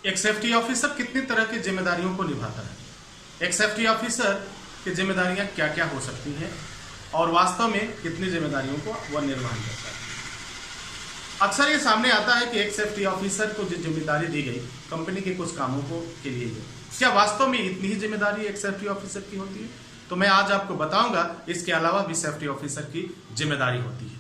एक safety officer कितनी तरह की जिम्मेदारियों को निभाता है, एक सेफ्टी ऑफिसर की जिम्मेदारियां क्या क्या हो सकती हैं और वास्तव में कितनी जिम्मेदारियों को वह निर्वहन करता है। अक्सर ये सामने आता है कि एक सेफ्टी ऑफिसर को जो जिम्मेदारी दी गई कंपनी के कुछ कामों को के लिए, क्या वास्तव में इतनी ही जिम्मेदारी एक सेफ्टी ऑफिसर की होती है? तो मैं आज आपको बताऊंगा इसके अलावा भी सेफ्टी ऑफिसर की जिम्मेदारी होती है।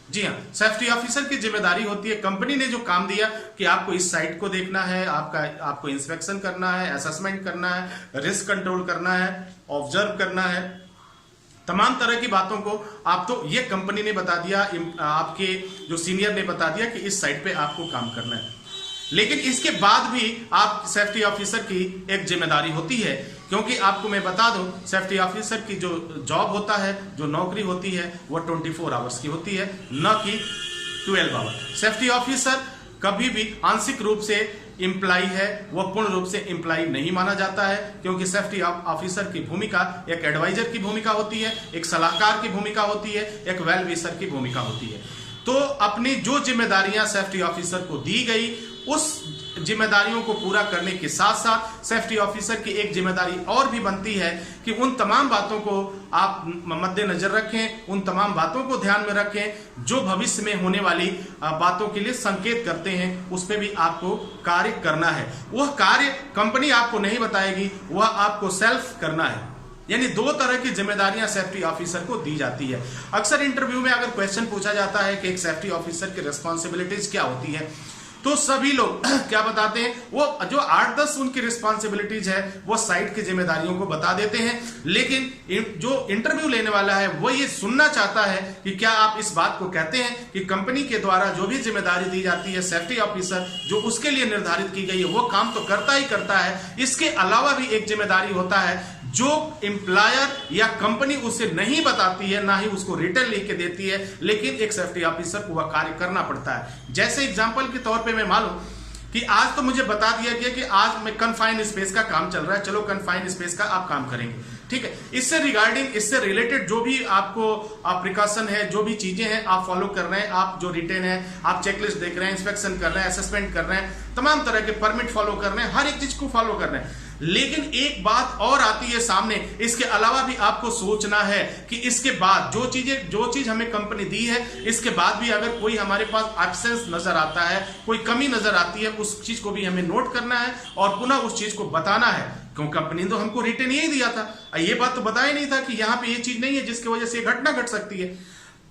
जी हाँ, सेफ्टी ऑफिसर की जिम्मेदारी होती है, कंपनी ने जो काम दिया कि आपको इस साइट को देखना है, आपको इंस्पेक्शन करना है, असेसमेंट करना है, रिस्क कंट्रोल करना है, ऑब्जर्व करना है, तमाम तरह की बातों को आप तो ये कंपनी ने बता दिया, आपके जो सीनियर ने बता दिया कि इस साइट पे आपको काम करना है। लेकिन इसके बाद भी आप सेफ्टी ऑफिसर की एक जिम्मेदारी होती है, क्योंकि आपको मैं बता दूं सेफ्टी ऑफिसर की जो जॉब होता है, जो नौकरी होती है, वो 24 आवर्स की होती है, न कि 12 आवर। सेफ्टी ऑफिसर कभी भी आंशिक रूप से एम्प्लॉय है, वह पूर्ण रूप से एम्प्लॉय नहीं माना जाता है, क्योंकि सेफ्टी ऑफिसर की भूमिका एक एडवाइजर की भूमिका होती है, एक सलाहकार की भूमिका होती है, एक वेल विशर की भूमिका होती है। तो अपनी जो जिम्मेदारियां सेफ्टी ऑफिसर को दी गई, उस जिम्मेदारियों को पूरा करने के साथ साथ सेफ्टी ऑफिसर की एक जिम्मेदारी और भी बनती है कि उन तमाम बातों को आप मद्देनजर रखें, उन तमाम बातों को ध्यान में रखें जो भविष्य में होने वाली बातों के लिए संकेत करते हैं, उस पर भी आपको कार्य करना है। वह कार्य कंपनी आपको नहीं बताएगी, वह आपको सेल्फ करना है। यानी दो तरह की जिम्मेदारियां सेफ्टी ऑफिसर को दी जाती है। अक्सर इंटरव्यू में अगर क्वेश्चन पूछा जाता है कि एक सेफ्टी ऑफिसर की रिस्पॉन्सिबिलिटीज क्या होती है, तो सभी लोग क्या बताते हैं, वो जो 8-10 उनकी रिस्पॉन्सिबिलिटीज है वो साइट की जिम्मेदारियों को बता देते हैं। लेकिन जो इंटरव्यू लेने वाला है वो ये सुनना चाहता है कि क्या आप इस बात को कहते हैं कि कंपनी के द्वारा जो भी जिम्मेदारी दी जाती है, सेफ्टी ऑफिसर जो उसके लिए निर्धारित की गई है वो काम तो करता ही करता है, इसके अलावा भी एक जिम्मेदारी होता है जो एम्प्लॉयर या कंपनी उसे नहीं बताती है, ना ही उसको रिटर्न लिख के देती है, लेकिन एक सेफ्टी ऑफिसर को वह कार्य करना पड़ता है। जैसे एग्जांपल के तौर पे मैं मालूम कि आज तो मुझे बता दिया गया कि आज में कन्फाइंड स्पेस का काम चल रहा है, चलो कन्फाइंड स्पेस का आप काम करेंगे, ठीक है। इससे रिगार्डिंग, इससे रिलेटेड जो भी आपको प्रिकॉशन है, जो भी चीजें हैं आप फॉलो कर रहे हैं, आप जो रिटेन है, आप चेकलिस्ट देख रहे हैं, इंस्पेक्शन कर रहे हैं, असेसमेंट कर रहे हैं, तमाम तरह के परमिट फॉलो कर रहे हैं, हर एक चीज को फॉलो कर रहे हैं। लेकिन एक बात और आती है सामने, इसके अलावा भी आपको सोचना है कि इसके बाद जो चीज हमें कंपनी दी है, इसके बाद भी अगर कोई हमारे पास एब्सेंस नजर आता है, कोई कमी नजर आती है, उस चीज को भी हमें नोट करना है और पुनः उस चीज को बताना है, क्यों कंपनी ने तो हमको रिटर्न यही दिया था, ये बात तो बताया नहीं था कि यहां पे ये चीज नहीं है जिसकी वजह से घटना घट सकती है।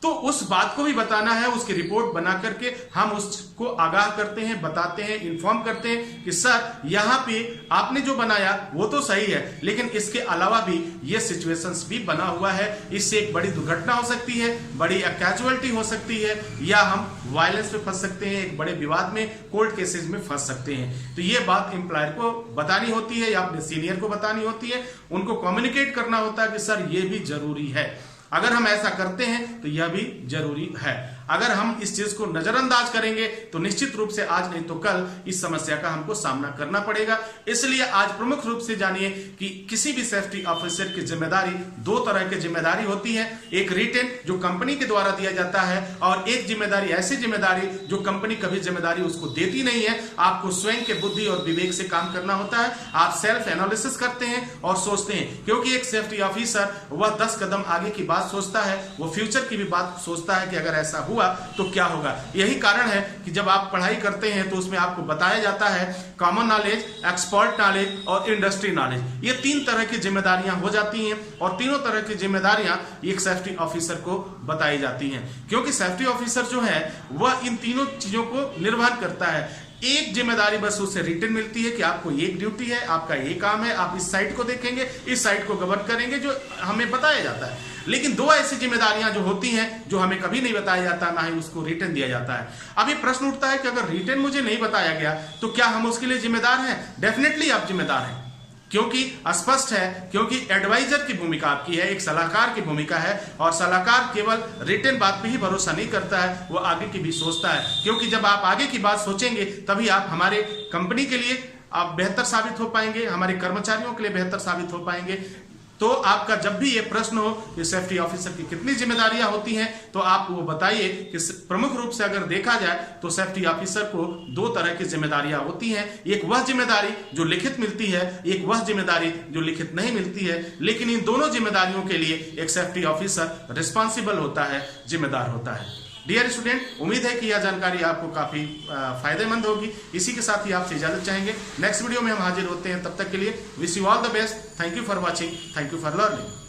तो उस बात को भी बताना है, उसकी रिपोर्ट बना करके हम उसको आगाह करते हैं, बताते हैं, इन्फॉर्म करते हैं कि सर यहाँ पे आपने जो बनाया वो तो सही है, लेकिन इसके अलावा भी ये सिचुएशंस भी बना हुआ है, इससे एक बड़ी दुर्घटना हो सकती है, बड़ी कैजुअलिटी हो सकती है, या हम वायलेंस में फंस सकते हैं, एक बड़े विवाद में, कोर्ट केसेस में फंस सकते हैं। तो ये बात एम्प्लॉयर को बतानी होती है या अपने सीनियर को बतानी होती है, उनको कम्युनिकेट करना होता है कि सर ये भी जरूरी है। अगर हम ऐसा करते हैं तो यह भी जरूरी है। अगर हम इस चीज को नजरअंदाज करेंगे तो निश्चित रूप से आज नहीं तो कल इस समस्या का हमको सामना करना पड़ेगा। इसलिए आज प्रमुख रूप से जानिए कि किसी भी सेफ्टी ऑफिसर की जिम्मेदारी, दो तरह की जिम्मेदारी होती है, एक रिटेन जो कंपनी के द्वारा दिया जाता है, और एक जिम्मेदारी ऐसी जिम्मेदारी जो कंपनी कभी जिम्मेदारी उसको देती नहीं है। आपको स्वयं के बुद्धि और विवेक से काम करना होता है, आप सेल्फ एनालिसिस करते हैं और सोचते हैं, क्योंकि एक सेफ्टी ऑफिसर वह 10 कदम आगे की बात सोचता है, वो फ्यूचर की भी बात सोचता है कि अगर ऐसा हुआ तो क्या होगा। यही कारण है कि जब आप पढ़ाई करते हैं तो उसमें आपको बताया जाता है कॉमन नॉलेज, एक्सपर्ट नॉलेज और इंडस्ट्री नॉलेज। ये 3 तरह की जिम्मेदारियां हो जाती हैं और तीनों तरह की जिम्मेदारियां एक सेफ्टी ऑफिसर को बताई जाती हैं, क्योंकि सेफ्टी ऑफिसर जो है वह इन तीनों चीजों को निर्वहन करता है। एक जिम्मेदारी बस उसे रिटर्न मिलती है कि आपको एक ड्यूटी है, आपका ये काम है, आप इस साइट को देखेंगे, इस साइट को गवर्न करेंगे, जो हमें बताया जाता है। लेकिन 2 ऐसी जिम्मेदारियां जो होती हैं जो हमें कभी नहीं बताया जाता, ना ही उसको रिटर्न दिया जाता है। अब ये प्रश्न उठता है कि अगर रिटर्न मुझे नहीं बताया गया तो क्या हम उसके लिए जिम्मेदार हैं? डेफिनेटली आप जिम्मेदार हैं, क्योंकि स्पष्ट है, क्योंकि एडवाइजर की भूमिका आपकी है, एक सलाहकार की भूमिका है, और सलाहकार केवल रिटर्न बात पे ही भरोसा नहीं करता है, वो आगे की भी सोचता है। क्योंकि जब आप आगे की बात सोचेंगे तभी आप हमारे कंपनी के लिए आप बेहतर साबित हो पाएंगे, हमारे कर्मचारियों के लिए बेहतर साबित हो पाएंगे, तो आपका जब भी ये प्रश्न हो कि सेफ्टी ऑफिसर की कितनी जिम्मेदारियां होती हैं, तो आप वो बताइए कि प्रमुख रूप से अगर देखा जाए तो सेफ्टी ऑफिसर को दो तरह की जिम्मेदारियां होती हैं। एक वह जिम्मेदारी जो लिखित मिलती है, एक वह जिम्मेदारी जो लिखित नहीं मिलती है। लेकिन इन दोनों जिम्मेदारियों के लिए एक सेफ्टी ऑफिसर रिस्पॉन्सिबल होता है, जिम्मेदार होता है। डियर स्टूडेंट, उम्मीद है कि यह जानकारी आपको काफी फायदेमंद होगी। इसी के साथ ही आपसे इजाजत चाहेंगे। नेक्स्ट वीडियो में हम हाजिर होते हैं, तब तक के लिए wish you all the best. Thank you for watching, thank you for learning.